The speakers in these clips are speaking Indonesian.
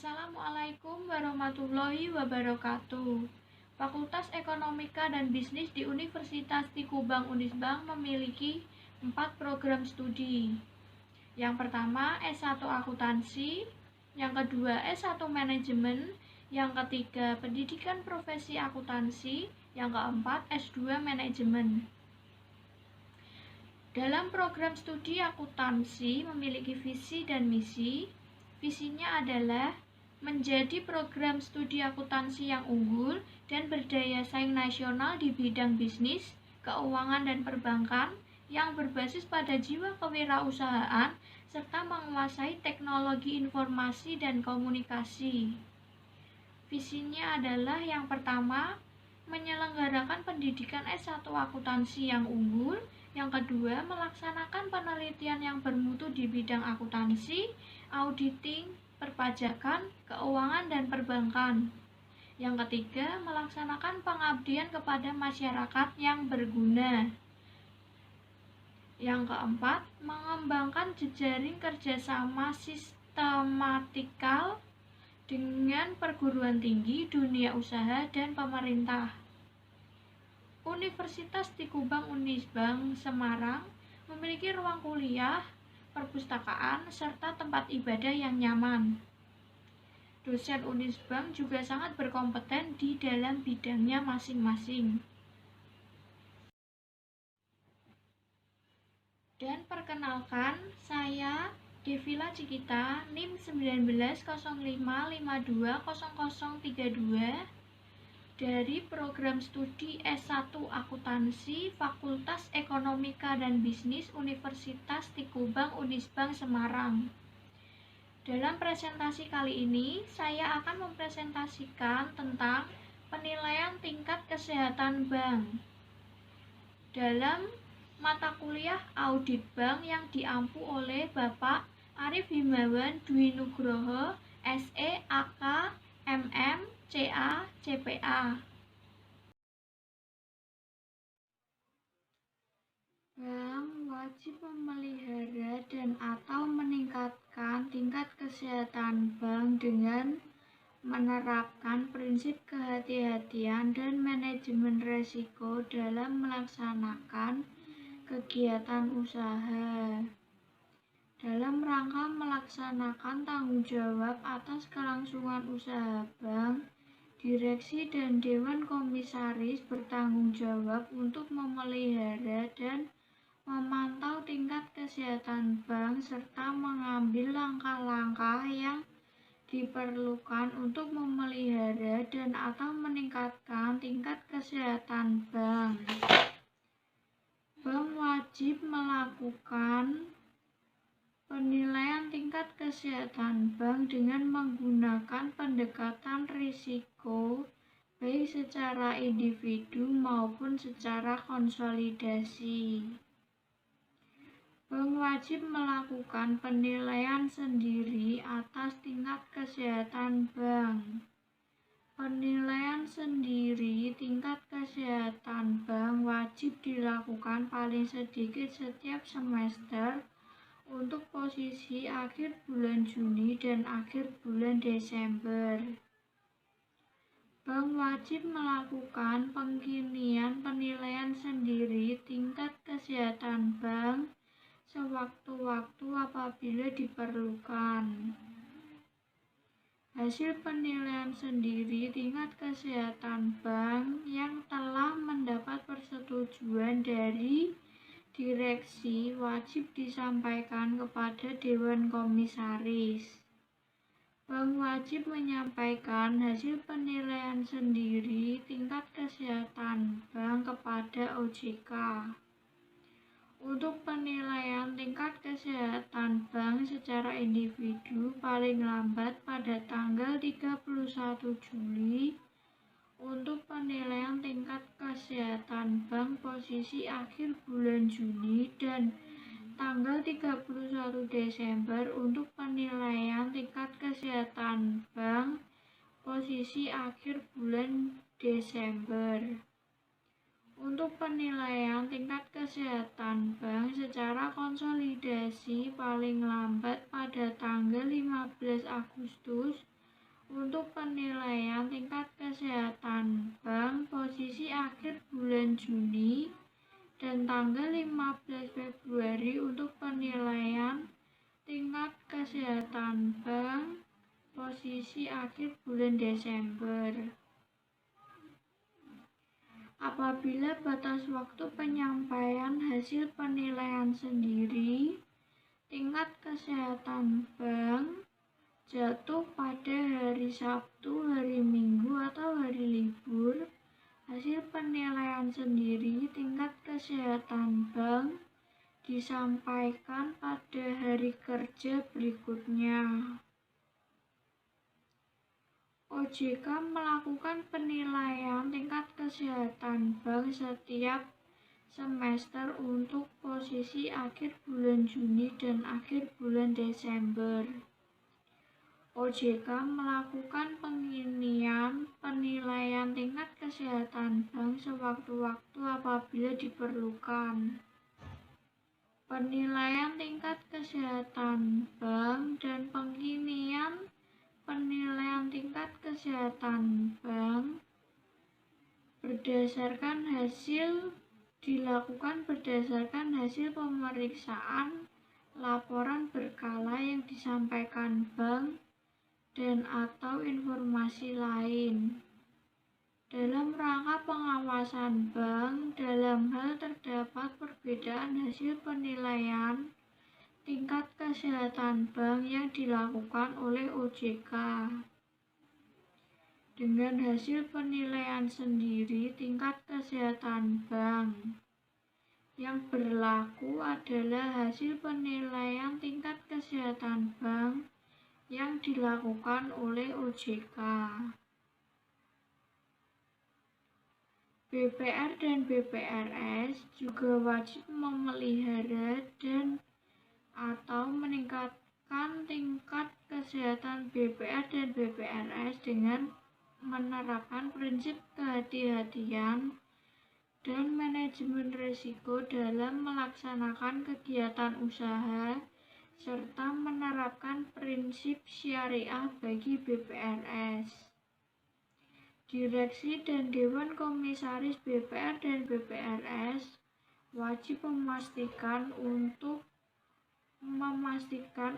Assalamualaikum warahmatullahi wabarakatuh. Fakultas Ekonomika dan Bisnis di Universitas Tikubang Unisbank memiliki 4 program studi. Yang pertama S1 Akuntansi, yang kedua S1 Manajemen, yang ketiga Pendidikan Profesi Akuntansi, yang keempat S2 Manajemen. Dalam program studi akuntansi memiliki visi dan misi. Visinya adalah menjadi program studi akuntansi yang unggul dan berdaya saing nasional di bidang bisnis, keuangan, dan perbankan yang berbasis pada jiwa kewirausahaan serta menguasai teknologi informasi dan komunikasi. Visinya adalah yang pertama, menyelenggarakan pendidikan S1 akuntansi yang unggul. Yang kedua, melaksanakan penelitian yang bermutu di bidang akuntansi, auditing, perpajakan, keuangan, dan perbankan. Yang ketiga, melaksanakan pengabdian kepada masyarakat yang berguna. Yang keempat, mengembangkan jejaring kerjasama sistematikal dengan perguruan tinggi, dunia usaha, dan pemerintah. Universitas Tikubang Unisbank Semarang memiliki ruang kuliah, perpustakaan, serta tempat ibadah yang nyaman. Dosen Unisbank juga sangat berkompeten di dalam bidangnya masing-masing. Dan perkenalkan, saya Devila Cikita, NIM 1905520032 dari program studi S1 Akuntansi Fakultas Ekonomika dan Bisnis Universitas Tikubang Unisbank Semarang. Dalam presentasi kali ini, saya akan mempresentasikan tentang penilaian tingkat kesehatan bank dalam mata kuliah audit bank yang diampu oleh Bapak Arif Himawan Dwi Nugroho, SE, AK, MM, CA, CPA. Bank wajib memelihara dan atau meningkatkan tingkat kesehatan bank dengan menerapkan prinsip kehati-hatian dan manajemen risiko dalam melaksanakan kegiatan usaha. Dalam rangka melaksanakan tanggung jawab atas kelangsungan usaha bank, direksi dan dewan komisaris bertanggung jawab untuk memelihara dan memantau tingkat kesehatan bank serta mengambil langkah-langkah yang diperlukan untuk memelihara dan atau meningkatkan tingkat kesehatan bank. Bank wajib melakukan penilaian tingkat kesehatan bank dengan menggunakan pendekatan risiko baik secara individu maupun secara konsolidasi. Bank wajib melakukan penilaian sendiri atas tingkat kesehatan bank. Penilaian sendiri tingkat kesehatan bank wajib dilakukan paling sedikit setiap semester untuk posisi akhir bulan Juni dan akhir bulan Desember. Bank wajib melakukan pengkinian penilaian sendiri tingkat kesehatan bank sewaktu-waktu apabila diperlukan. Hasil penilaian sendiri tingkat kesehatan bank yang telah mendapat persetujuan dari direksi wajib disampaikan kepada Dewan Komisaris. Bank wajib menyampaikan hasil penilaian sendiri tingkat kesehatan bank kepada OJK. Untuk penilaian tingkat kesehatan bank secara individu paling lambat pada tanggal 31 Juli. Untuk penilaian tingkat kesehatan bank posisi akhir bulan Juni dan tanggal 31 Desember untuk penilaian tingkat kesehatan bank posisi akhir bulan Desember. Untuk penilaian tingkat kesehatan bank secara konsolidasi paling lambat pada tanggal 15 Agustus Untuk penilaian tingkat kesehatan bank posisi akhir bulan Juni dan tanggal 15 Februari untuk penilaian tingkat kesehatan bank posisi akhir bulan Desember. Apabila batas waktu penyampaian hasil penilaian sendiri, tingkat kesehatan bank jatuh pada hari Sabtu, hari Minggu, atau hari libur, hasil penilaian sendiri tingkat kesehatan bank disampaikan pada hari kerja berikutnya. OJK melakukan penilaian tingkat kesehatan bank setiap semester untuk posisi akhir bulan Juni dan akhir bulan Desember. OJK melakukan penilaian tingkat kesehatan bank sewaktu-waktu apabila diperlukan. Penilaian tingkat kesehatan bank dan penilaian tingkat kesehatan bank dilakukan berdasarkan hasil pemeriksaan laporan berkala yang disampaikan bank dan atau informasi lain. Dalam rangka pengawasan bank, dalam hal terdapat perbedaan hasil penilaian tingkat kesehatan bank yang dilakukan oleh OJK dengan hasil penilaian sendiri tingkat kesehatan bank. Yang berlaku adalah hasil penilaian tingkat kesehatan bank yang dilakukan oleh OJK. BPR dan BPRS juga wajib memelihara dan atau meningkatkan tingkat kesehatan BPR dan BPRS dengan menerapkan prinsip kehati-hatian dan manajemen risiko dalam melaksanakan kegiatan usaha serta menerapkan prinsip syariah bagi BPRS. Direksi dan Dewan Komisaris BPR dan BPRS wajib memastikan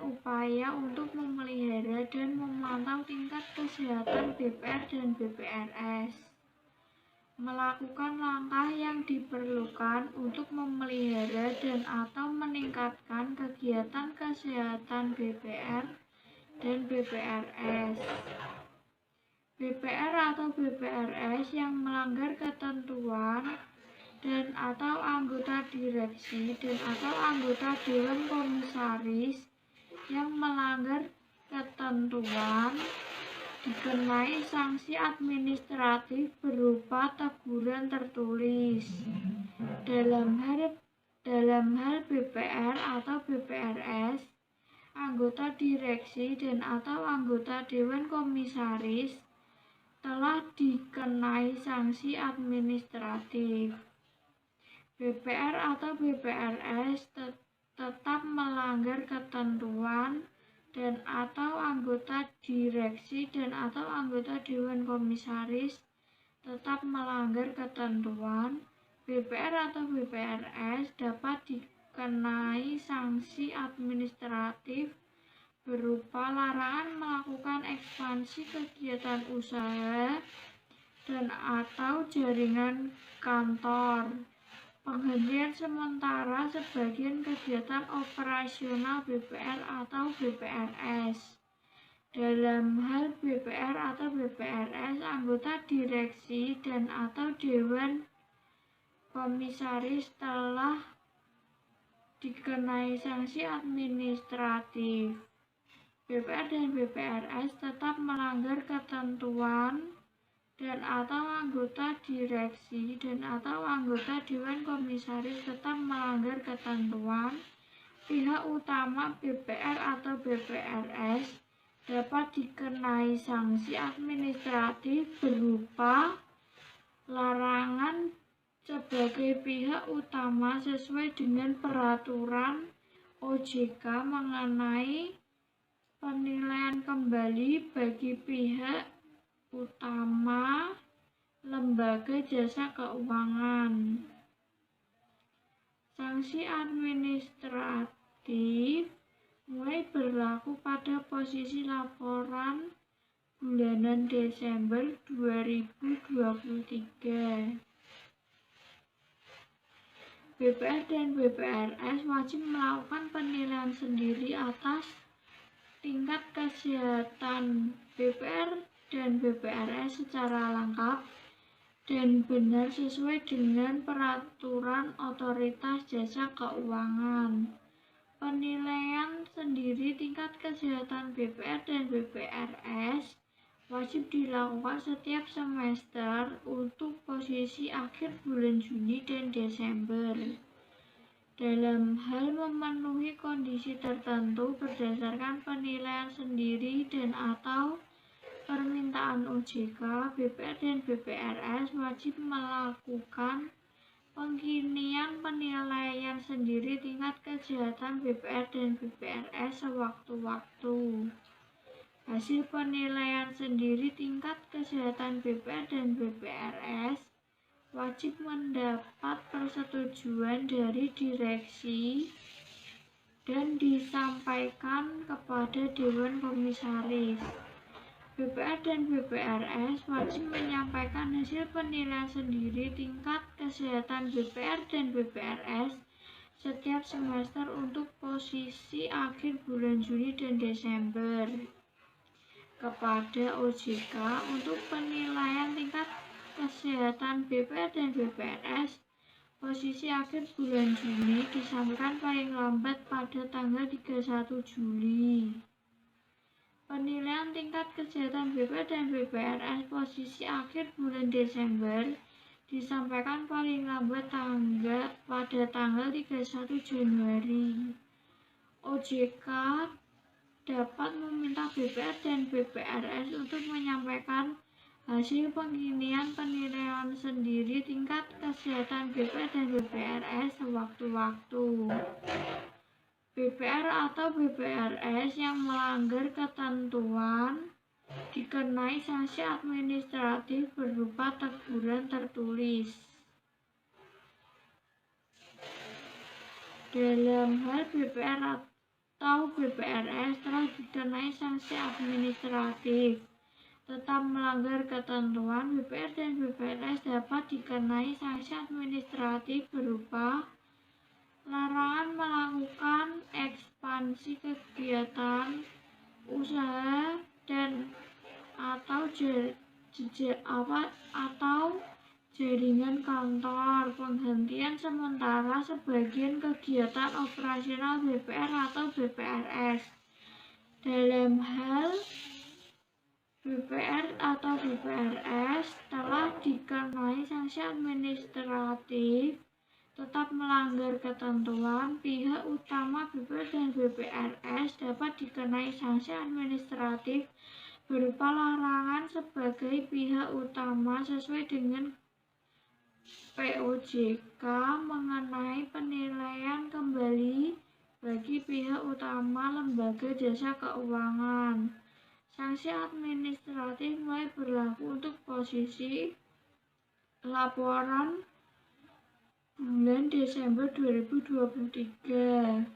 upaya untuk memelihara dan memantau tingkat kesehatan BPR dan BPRS, melakukan langkah yang diperlukan untuk memelihara dan atau meningkatkan kegiatan kesehatan BPR dan BPRS. BPR atau BPRS yang melanggar ketentuan dan atau anggota direksi dan atau anggota Dewan Komisaris yang melanggar ketentuan dikenai sanksi administratif berupa teguran tertulis. Dalam hal BPR atau BPRS, anggota direksi dan atau anggota Dewan Komisaris telah dikenai sanksi administratif. BPR atau BPRS tetap melanggar ketentuan dan atau anggota direksi dan atau anggota Dewan Komisaris tetap melanggar ketentuan, BPR atau BPRS dapat dikenai sanksi administratif berupa larangan melakukan ekspansi kegiatan usaha dan atau jaringan kantor, penghentian sementara sebagian kegiatan operasional BPR atau BPRS. Dalam hal BPR atau BPRS, anggota direksi dan atau Dewan Komisaris telah dikenai sanksi administratif. BPR dan BPRS tetap melanggar ketentuan dan atau anggota direksi dan atau anggota Dewan Komisaris tetap melanggar ketentuan. Pihak utama BPR atau BPRS dapat dikenai sanksi administratif berupa larangan sebagai pihak utama sesuai dengan peraturan OJK mengenai penilaian kembali bagi pihak utama lembaga jasa keuangan. Sanksi administratif mulai berlaku pada posisi laporan bulanan Desember 2023. BPR dan BPRS wajib melakukan penilaian sendiri atas tingkat kesehatan BPR dan BPRS secara lengkap dan benar sesuai dengan peraturan Otoritas Jasa Keuangan. Penilaian sendiri tingkat kesehatan BPR dan BPRS wajib dilakukan setiap semester untuk posisi akhir bulan Juni dan Desember. Dalam hal memenuhi kondisi tertentu berdasarkan penilaian sendiri dan atau permintaan OJK, BPR dan BPRS wajib melakukan pengkinian penilaian sendiri tingkat kesehatan BPR dan BPRS sewaktu-waktu. Hasil penilaian sendiri tingkat kesehatan BPR dan BPRS wajib mendapat persetujuan dari direksi dan disampaikan kepada Dewan Komisaris. BPR dan BPRS wajib menyampaikan hasil penilaian sendiri tingkat kesehatan BPR dan BPRS setiap semester untuk posisi akhir bulan Juni dan Desember kepada OJK untuk penilaian tingkat kesehatan BPR dan BPRS posisi akhir bulan Juni disampaikan paling lambat pada tanggal 31 Juli. Penilaian tingkat kesehatan BPR dan BPRS posisi akhir bulan Desember disampaikan paling lambat pada tanggal 31 Januari. OJK dapat meminta BPR dan BPRS untuk menyampaikan hasil pengkinian penilaian sendiri tingkat kesehatan BPR dan BPRS sewaktu-waktu. BPR atau BPRS yang melanggar ketentuan dikenai sanksi administratif berupa teguran tertulis. Dalam hal BPR atau BPRS telah dikenai sanksi administratif tetap melanggar ketentuan, BPR dan BPRS dapat dikenai sanksi administratif berupa larangan melakukan ekspansi kegiatan usaha dan atau jaringan kantor, penghentian sementara sebagian kegiatan operasional BPR atau BPRS. Dalam hal BPR atau BPRS telah dikenai sanksi administratif tetap melanggar ketentuan, pihak utama BPR dan BPRS dapat dikenai sanksi administratif berupa larangan sebagai pihak utama sesuai dengan POJK mengenai penilaian kembali bagi pihak utama lembaga jasa keuangan. Sanksi administratif mulai berlaku untuk posisi laporan bulan Desember 2023.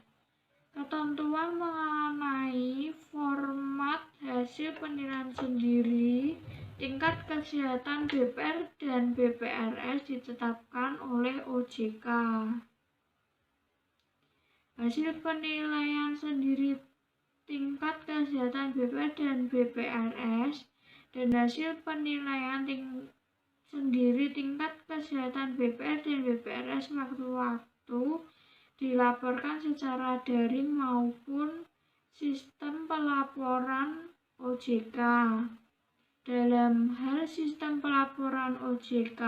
Ketentuan mengenai format hasil penilaian sendiri tingkat kesehatan BPR dan BPRS ditetapkan oleh OJK. Hasil penilaian sendiri tingkat kesehatan BPR dan BPRS dan hasil penilaian sendiri tingkat kesehatan BPR dan BPRS waktu-waktu dilaporkan secara daring maupun sistem pelaporan OJK. Dalam hal sistem pelaporan OJK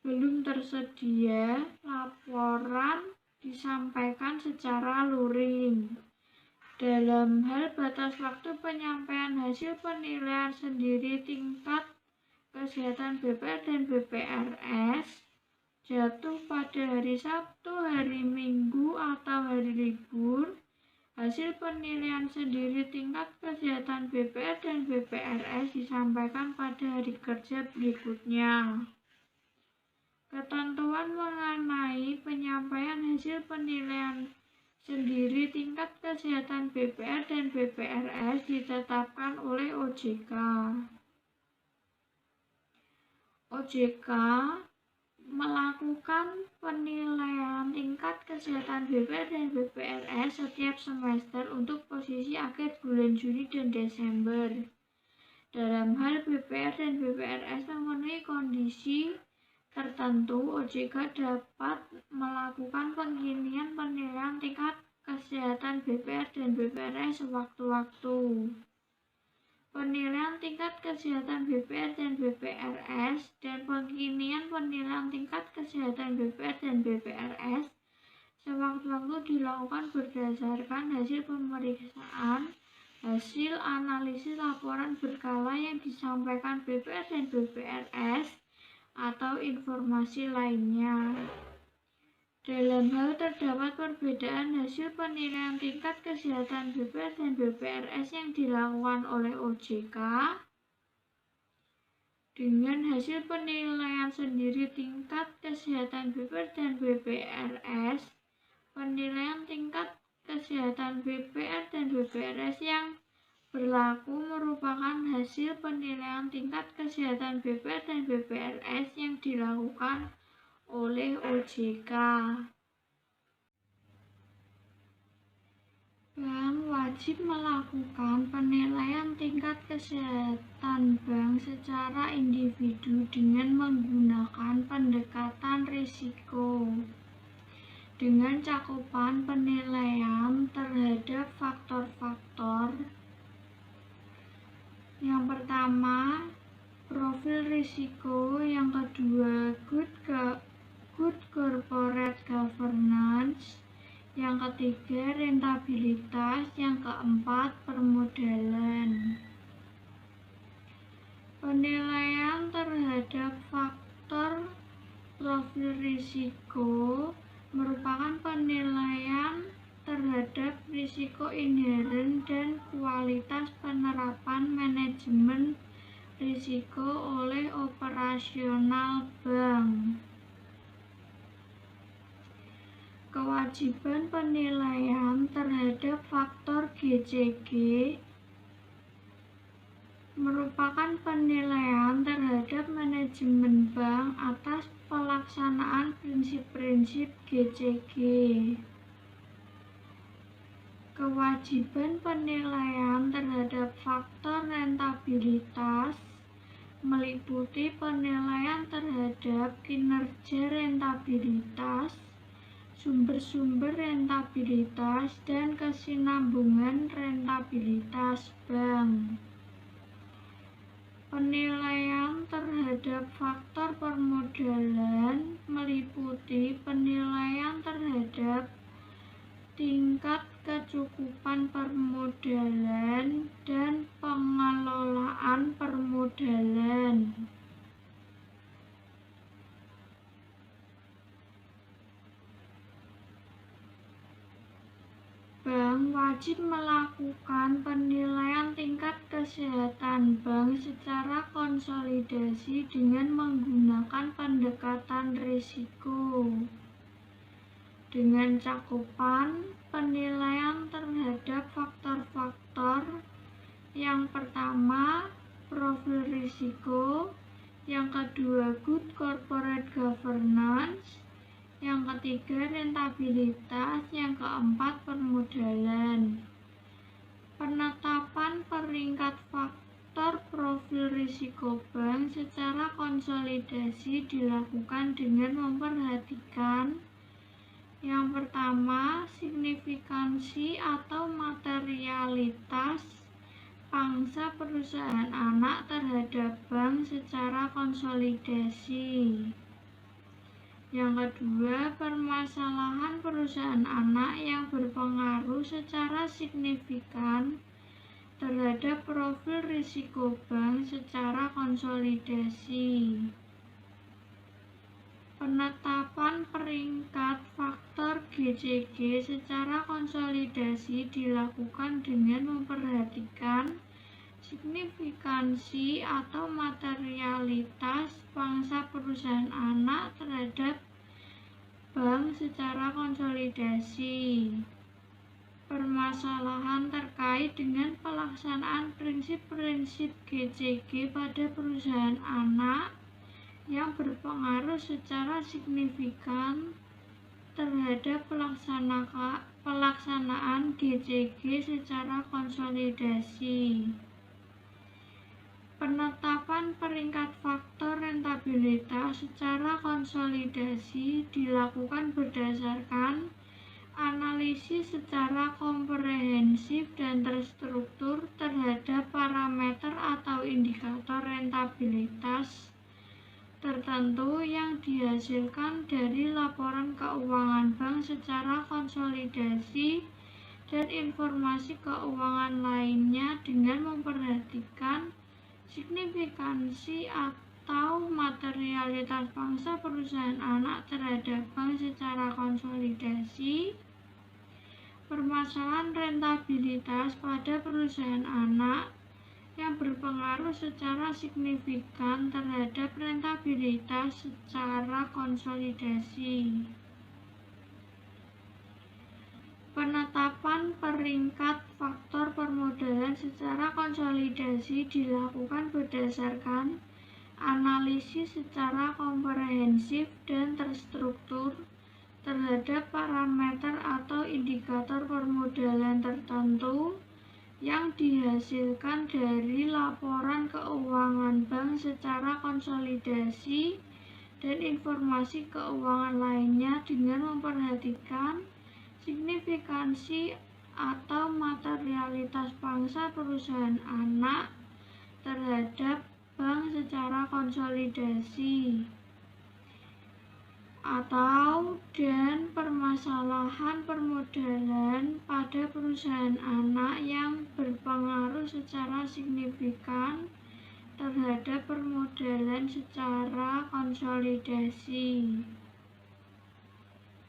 belum tersedia, laporan disampaikan secara luring. Dalam hal batas waktu penyampaian hasil penilaian sendiri tingkat kesehatan BPR dan BPRS jatuh pada hari Sabtu, hari Minggu, atau hari libur, Hasil penilaian sendiri tingkat kesehatan BPR dan BPRS disampaikan pada hari kerja berikutnya. Ketentuan mengenai penyampaian hasil penilaian sendiri tingkat kesehatan BPR dan BPRS ditetapkan oleh OJK. OJK melakukan penilaian tingkat kesehatan BPR dan BPRS setiap semester untuk posisi akhir bulan Juni dan Desember. Dalam hal BPR dan BPRS memenuhi kondisi tertentu, OJK dapat melakukan penilaian tingkat kesehatan BPR dan BPRS sewaktu-waktu. Penilaian tingkat kesehatan BPR dan BPRS dan penilaian tingkat kesehatan BPR dan BPRS sewaktu-waktu dilakukan berdasarkan hasil pemeriksaan, hasil analisis laporan berkala yang disampaikan BPR dan BPRS atau informasi lainnya. Dalam hal terdapat perbedaan hasil penilaian tingkat kesehatan BPR dan BPRS yang dilakukan oleh OJK dengan hasil penilaian sendiri tingkat kesehatan BPR dan BPRS, penilaian tingkat kesehatan BPR dan BPRS yang berlaku merupakan hasil penilaian tingkat kesehatan BPR dan BPRS yang dilakukan oleh OJK. Bank wajib melakukan penilaian tingkat kesehatan bank secara individu dengan menggunakan pendekatan risiko dengan cakupan penilaian terhadap faktor-faktor. Yang pertama, profil risiko. Yang kedua, good corporate governance. Yang ketiga, rentabilitas. Yang keempat, permodalan. Penilaian terhadap faktor profil risiko merupakan penilaian terhadap risiko inheren dan kualitas penerapan manajemen risiko oleh operasional bank. Kewajiban penilaian terhadap faktor GCG merupakan penilaian terhadap manajemen bank atas pelaksanaan prinsip-prinsip GCG. Kewajiban penilaian terhadap faktor rentabilitas meliputi penilaian terhadap kinerja rentabilitas, sumber-sumber rentabilitas, dan kesinambungan rentabilitas bank. Penilaian terhadap faktor permodalan meliputi penilaian terhadap tingkat kecukupan permodalan dan pengelolaan permodalan. Bank wajib melakukan penilaian tingkat kesehatan bank secara konsolidasi dengan menggunakan pendekatan risiko dengan cakupan penilaian terhadap faktor-faktor. Yang pertama, profil risiko. Yang kedua, good corporate governance. Yang ketiga, rentabilitas. Yang keempat, permodalan. Penetapan peringkat faktor profil risiko bank secara konsolidasi dilakukan dengan memperhatikan yang pertama, signifikansi atau materialitas pangsa perusahaan anak terhadap bank secara konsolidasi. Yang kedua, permasalahan perusahaan anak yang berpengaruh secara signifikan terhadap profil risiko bank secara konsolidasi. Penetapan peringkat faktor GCG secara konsolidasi dilakukan dengan memperhatikan signifikansi atau materialitas pangsa perusahaan anak terhadap bank secara konsolidasi. Permasalahan terkait dengan pelaksanaan prinsip-prinsip GCG pada perusahaan anak yang berpengaruh secara signifikan terhadap pelaksanaan GCG secara konsolidasi. Penetapan peringkat faktor rentabilitas secara konsolidasi dilakukan berdasarkan analisis secara komprehensif dan terstruktur terhadap parameter atau indikator rentabilitas tertentu yang dihasilkan dari laporan keuangan bank secara konsolidasi dan informasi keuangan lainnya dengan memperhatikan signifikansi atau materialitas pangsa perusahaan anak terhadap bank secara konsolidasi. Permasalahan rentabilitas pada perusahaan anak yang berpengaruh secara signifikan terhadap rentabilitas secara konsolidasi. Penetapan peringkat faktor permodalan secara konsolidasi dilakukan berdasarkan analisis secara komprehensif dan terstruktur terhadap parameter atau indikator permodalan tertentu yang dihasilkan dari laporan keuangan bank secara konsolidasi dan informasi keuangan lainnya dengan memperhatikan signifikansi atau materialitas pangsa perusahaan anak terhadap bank secara konsolidasi. Dan permasalahan permodalan pada perusahaan anak yang berpengaruh secara signifikan terhadap permodalan secara konsolidasi.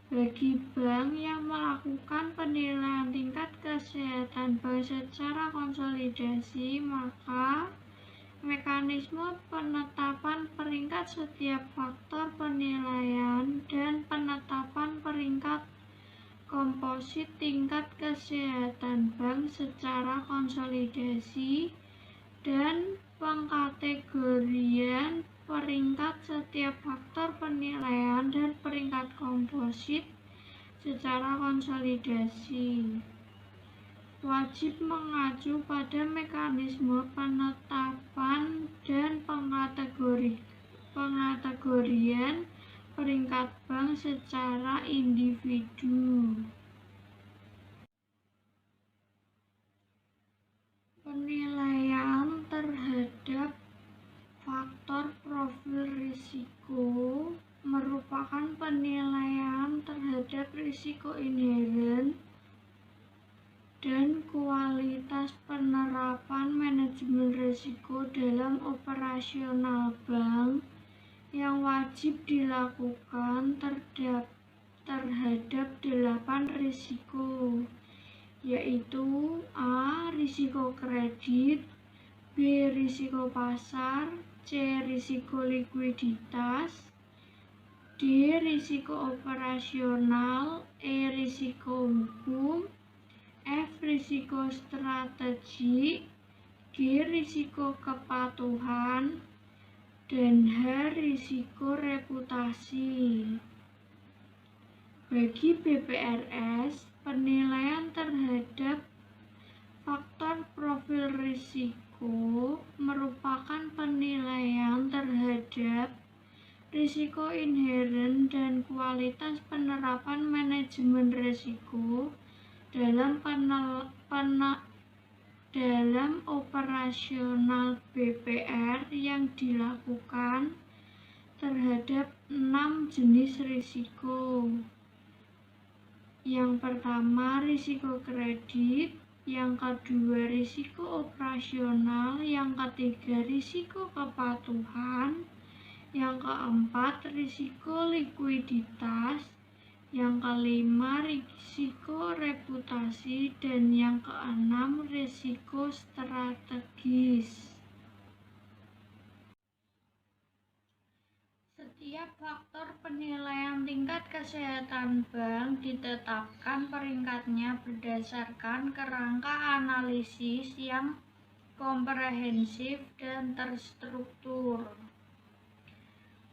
Bagi bank yang melakukan penilaian tingkat kesehatan bank secara konsolidasi, maka mekanisme penetapan peringkat setiap faktor penilaian dan penetapan peringkat komposit tingkat kesehatan bank secara konsolidasi dan pengkategorian peringkat setiap faktor penilaian dan peringkat komposit secara konsolidasi wajib mengacu pada mekanisme penetapan dan pengkategorian peringkat bank secara individu. Penilaian terhadap faktor profil risiko merupakan penilaian terhadap risiko inheren dan kualitas penerapan manajemen risiko dalam operasional bank yang wajib dilakukan terhadap 8 risiko, yaitu A. Risiko kredit, B. Risiko pasar, C. Risiko likuiditas, D. Risiko operasional, E. Risiko hukum, F. Risiko strategik, G. Risiko kepatuhan, dan H. Risiko reputasi. Bagi BPRS, penilaian terhadap faktor profil risiko merupakan penilaian terhadap risiko inheren dan kualitas penerapan manajemen risiko dalam operasional BPR yang dilakukan terhadap 6 jenis risiko. Yang pertama, risiko kredit, yang kedua, risiko operasional, yang ketiga, risiko kepatuhan, Yang keempat, risiko likuiditas. Yang kelima, risiko reputasi. Dan yang keenam, risiko strategis. Setiap faktor penilaian tingkat kesehatan bank ditetapkan peringkatnya berdasarkan kerangka analisis yang komprehensif dan terstruktur.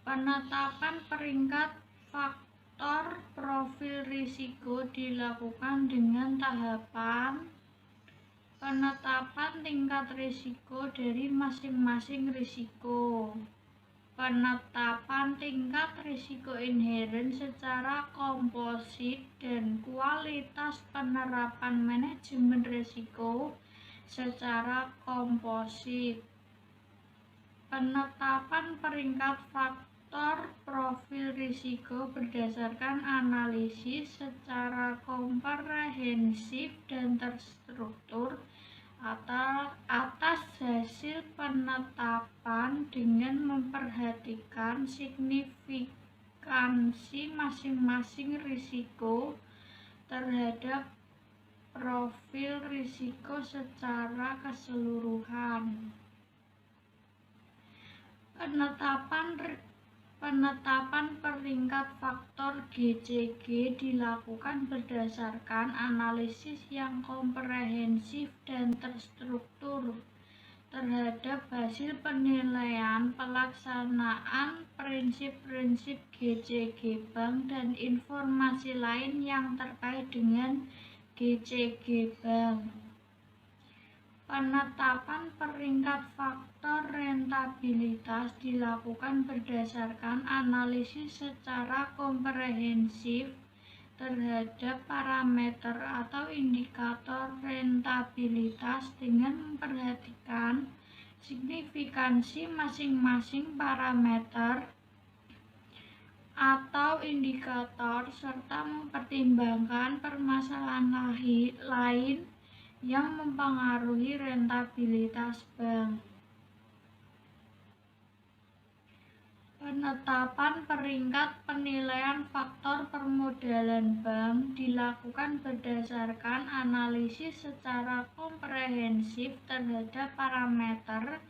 Penetapan peringkat faktor profil risiko dilakukan dengan tahapan penetapan tingkat risiko dari masing-masing risiko. Penetapan tingkat risiko inheren secara komposit dan kualitas penerapan manajemen risiko secara komposit. Penetapan peringkat faktor profil risiko berdasarkan analisis secara komprehensif dan terstruktur atas hasil penetapan dengan memperhatikan signifikansi masing-masing risiko terhadap profil risiko secara keseluruhan. Penetapan peringkat faktor GCG dilakukan berdasarkan analisis yang komprehensif dan terstruktur terhadap hasil penilaian pelaksanaan prinsip-prinsip GCG Bank dan informasi lain yang terkait dengan GCG Bank. Penetapan peringkat faktor rentabilitas dilakukan berdasarkan analisis secara komprehensif terhadap parameter atau indikator rentabilitas dengan memperhatikan signifikansi masing-masing parameter atau indikator serta mempertimbangkan permasalahan lain yang mempengaruhi rentabilitas bank. Penetapan peringkat penilaian faktor permodalan bank dilakukan berdasarkan analisis secara komprehensif terhadap parameter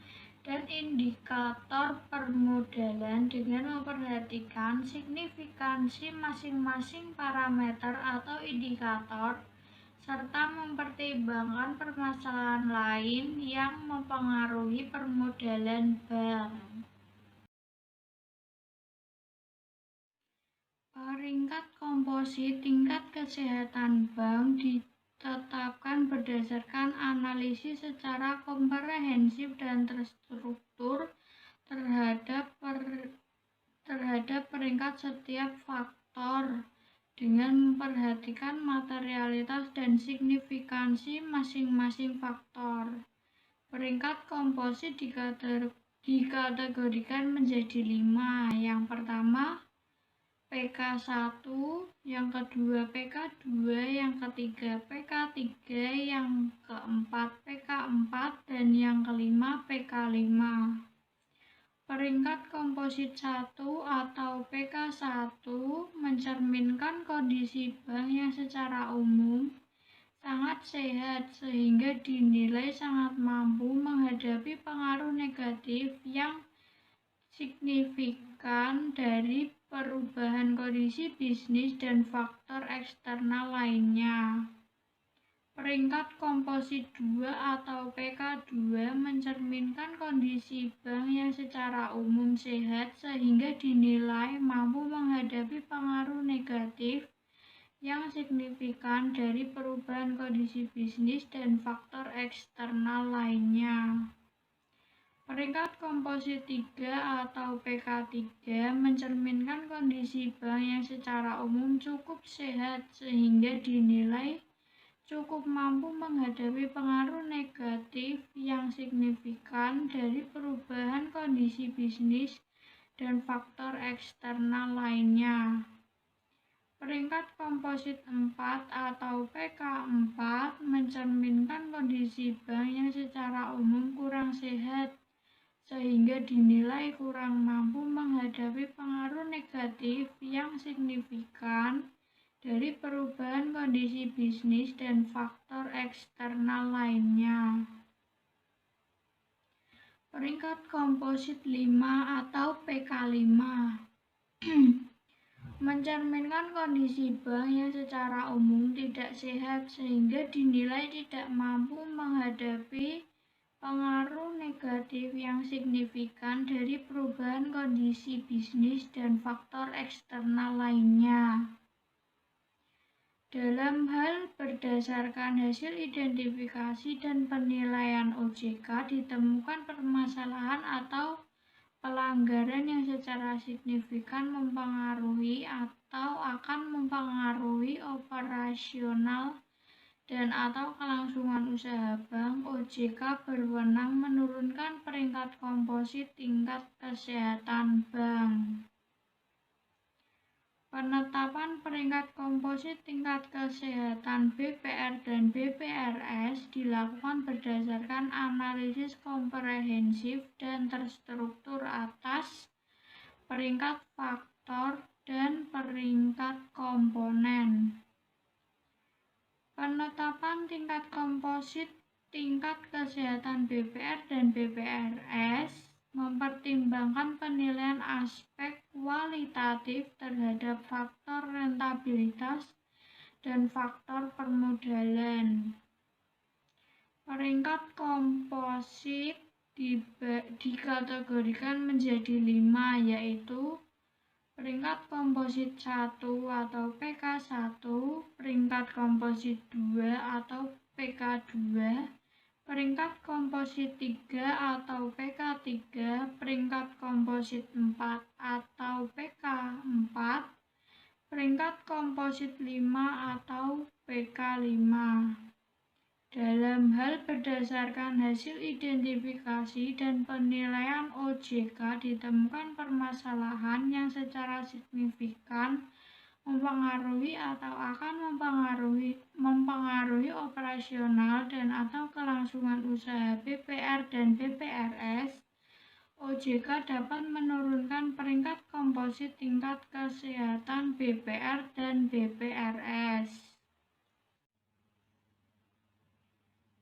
dan indikator permodalan dengan memperhatikan signifikansi masing-masing parameter atau indikator serta mempertimbangkan permasalahan lain yang mempengaruhi permodalan bank. Peringkat komposit tingkat kesehatan bank ditetapkan berdasarkan analisis secara komprehensif dan terstruktur terhadap peringkat setiap faktor dengan memperhatikan materialitas dan signifikansi masing-masing faktor. Peringkat komposit dikategorikan menjadi 5. Yang pertama PK1, yang kedua PK2, yang ketiga PK3, yang keempat PK4, dan yang kelima PK5. Peringkat komposit 1 atau PK1 mencerminkan kondisi bank yang secara umum sangat sehat sehingga dinilai sangat mampu menghadapi pengaruh negatif yang signifikan dari perubahan kondisi bisnis dan faktor eksternal lainnya. Peringkat komposit 2 atau PK2 mencerminkan kondisi bank yang secara umum sehat sehingga dinilai mampu menghadapi pengaruh negatif yang signifikan dari perubahan kondisi bisnis dan faktor eksternal lainnya. Peringkat komposit 3 atau PK3 mencerminkan kondisi bank yang secara umum cukup sehat sehingga dinilai cukup mampu menghadapi pengaruh negatif yang signifikan dari perubahan kondisi bisnis dan faktor eksternal lainnya. Peringkat komposit 4 atau PK4 mencerminkan kondisi bank yang secara umum kurang sehat sehingga dinilai kurang mampu menghadapi pengaruh negatif yang signifikan dari perubahan kondisi bisnis dan faktor eksternal lainnya. Peringkat komposit 5 atau PK5 mencerminkan kondisi bank yang secara umum tidak sehat sehingga dinilai tidak mampu menghadapi pengaruh negatif yang signifikan dari perubahan kondisi bisnis dan faktor eksternal lainnya. Dalam hal berdasarkan hasil identifikasi dan penilaian OJK ditemukan permasalahan atau pelanggaran yang secara signifikan mempengaruhi atau akan mempengaruhi operasional dan atau kelangsungan usaha bank. OJK berwenang menurunkan peringkat komposit tingkat kesehatan bank. Penetapan peringkat komposit tingkat kesehatan BPR dan BPRS dilakukan berdasarkan analisis komprehensif dan terstruktur atas peringkat faktor dan peringkat komponen. Penetapan tingkat komposit tingkat kesehatan BPR dan BPRS mempertimbangkan penilaian aspek kualitatif terhadap faktor rentabilitas dan faktor permodalan. Peringkat komposit dikategorikan menjadi 5, yaitu peringkat komposit 1 atau PK1, peringkat komposit 2 atau PK2, peringkat komposit 3 atau PK3, peringkat komposit 4 atau PK4, peringkat komposit 5 atau PK5. Dalam hal berdasarkan hasil identifikasi dan penilaian OJK ditemukan permasalahan yang secara signifikan mempengaruhi atau akan mempengaruhi operasional dan atau kelangsungan usaha BPR dan BPRS. OJK dapat menurunkan peringkat komposit tingkat kesehatan BPR dan BPRS.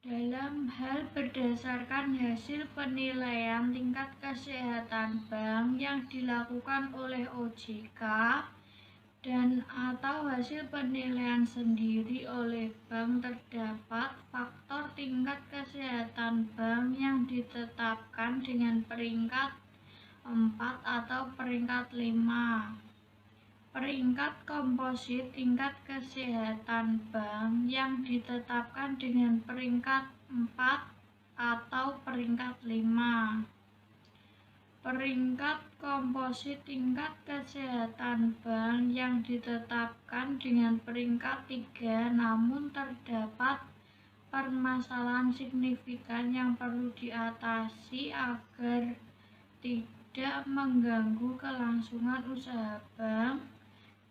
Dalam hal berdasarkan hasil penilaian tingkat kesehatan bank yang dilakukan oleh OJK dan atau hasil penilaian sendiri oleh bank, terdapat faktor tingkat kesehatan bank yang ditetapkan dengan peringkat 4 atau peringkat 5. Peringkat komposit tingkat kesehatan bank yang ditetapkan dengan peringkat 4 atau peringkat 5. Peringkat komposit tingkat kesehatan bank yang ditetapkan dengan peringkat 3, namun terdapat permasalahan signifikan yang perlu diatasi agar tidak mengganggu kelangsungan usaha bank,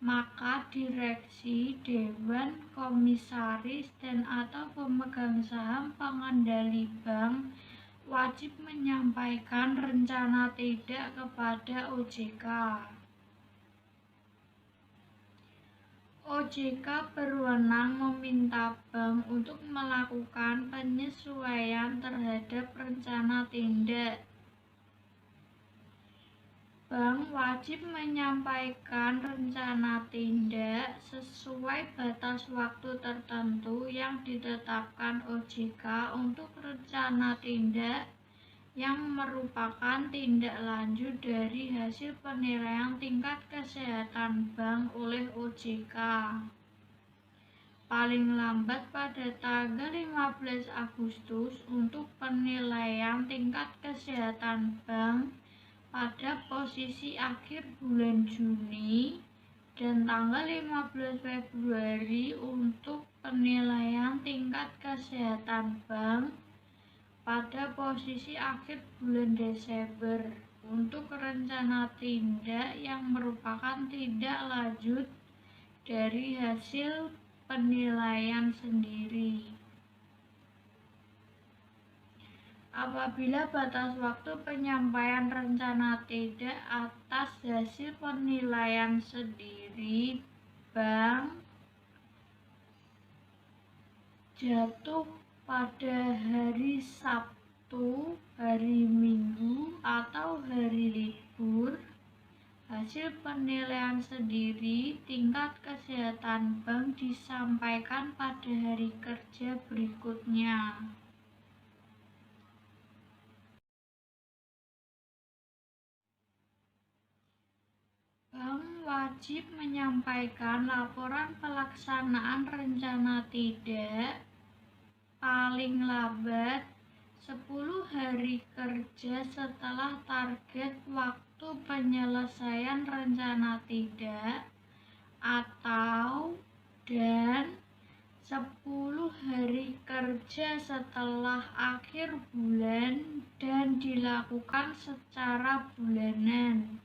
maka direksi, dewan komisaris, dan atau pemegang saham pengendali bank wajib menyampaikan rencana tidak kepada OJK. OJK berwenang meminta bank untuk melakukan penyesuaian terhadap rencana tindak. Bank wajib menyampaikan rencana tindak sesuai batas waktu tertentu yang ditetapkan OJK untuk rencana tindak yang merupakan tindak lanjut dari hasil penilaian tingkat kesehatan bank oleh OJK. Paling lambat pada tanggal 15 Agustus untuk penilaian tingkat kesehatan bank pada posisi akhir bulan Juni, dan tanggal 15 Februari untuk penilaian tingkat kesehatan bank pada posisi akhir bulan Desember untuk rencana tindak yang merupakan tindak lanjut dari hasil penilaian sendiri. Apabila batas waktu penyampaian rencana tidak atas hasil penilaian sendiri bank jatuh pada hari Sabtu, hari Minggu, atau hari libur, hasil penilaian sendiri tingkat kesehatan bank disampaikan pada hari kerja berikutnya. Bank wajib menyampaikan laporan pelaksanaan rencana tidak paling lambat 10 hari kerja setelah target waktu penyelesaian rencana tidak dan 10 hari kerja setelah akhir bulan dan dilakukan secara bulanan.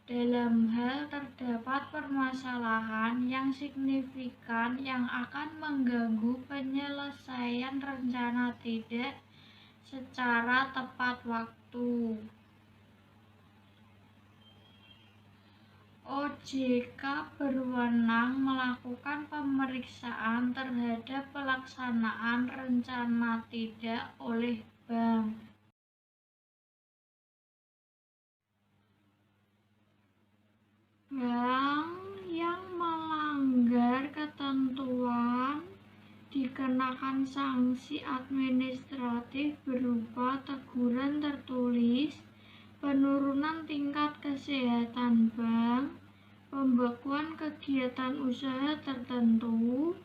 Dalam hal terdapat permasalahan yang signifikan yang akan mengganggu penyelesaian rencana tidak secara tepat waktu. OJK berwenang melakukan pemeriksaan terhadap pelaksanaan rencana tidak oleh bank. Bank yang melanggar ketentuan dikenakan sanksi administratif berupa teguran tertulis, penurunan tingkat kesehatan bank, pembekuan kegiatan usaha tertentu,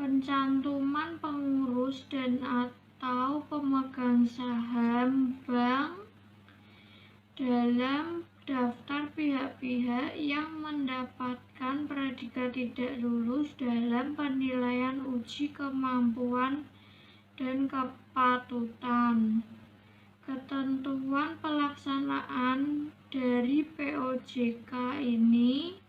pencantuman pengurus dan atau pemegang saham bank dalam daftar pihak-pihak yang mendapatkan predikat tidak lulus dalam penilaian uji kemampuan dan kepatutan. Ketentuan pelaksanaan dari POJK ini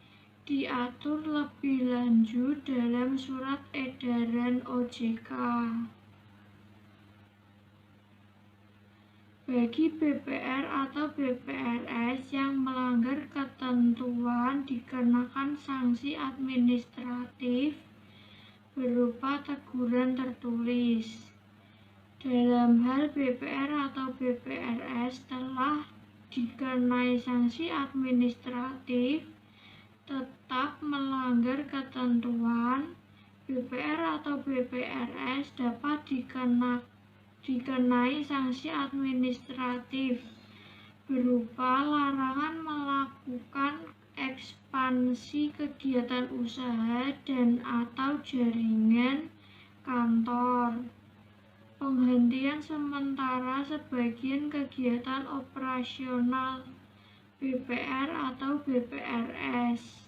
diatur lebih lanjut dalam Surat Edaran OJK. Bagi BPR atau BPRS yang melanggar ketentuan dikenakan sanksi administratif berupa teguran tertulis. Dalam hal BPR atau BPRS telah dikenai sanksi administratif tetap melanggar ketentuan, BPR atau BPRS dapat dikenai sanksi administratif berupa larangan melakukan ekspansi kegiatan usaha dan atau jaringan kantor, penghentian sementara sebagian kegiatan operasional BPR atau BPRS.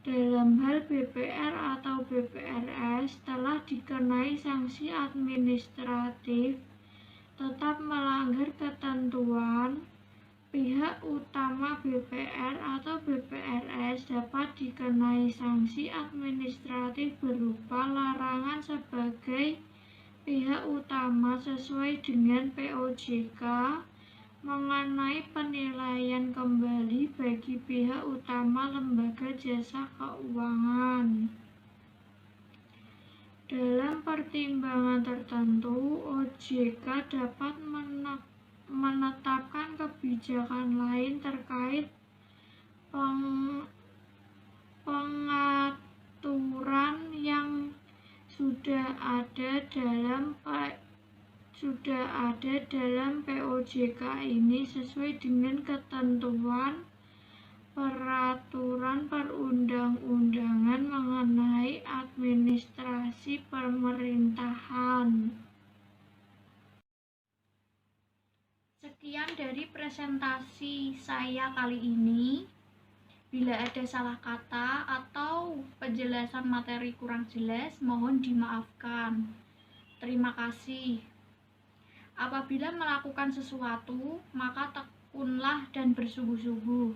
Dalam hal BPR atau BPRS telah dikenai sanksi administratif tetap melanggar ketentuan, pihak utama BPR atau BPRS dapat dikenai sanksi administratif berupa larangan sebagai pihak utama sesuai dengan POJK mengenai penilaian kembali bagi pihak utama lembaga jasa keuangan. Dalam pertimbangan tertentu, OJK dapat menetapkan kebijakan lain terkait pengaturan yang sudah ada dalam POJK ini sesuai dengan ketentuan peraturan perundang-undangan mengenai administrasi pemerintahan. Sekian dari presentasi saya kali ini. Bila ada salah kata atau penjelasan materi kurang jelas, mohon dimaafkan. Terima kasih. Apabila melakukan sesuatu, maka tekunlah dan bersungguh-sungguh.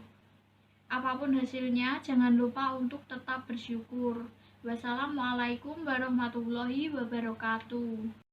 Apapun hasilnya, jangan lupa untuk tetap bersyukur. Wassalamualaikum warahmatullahi wabarakatuh.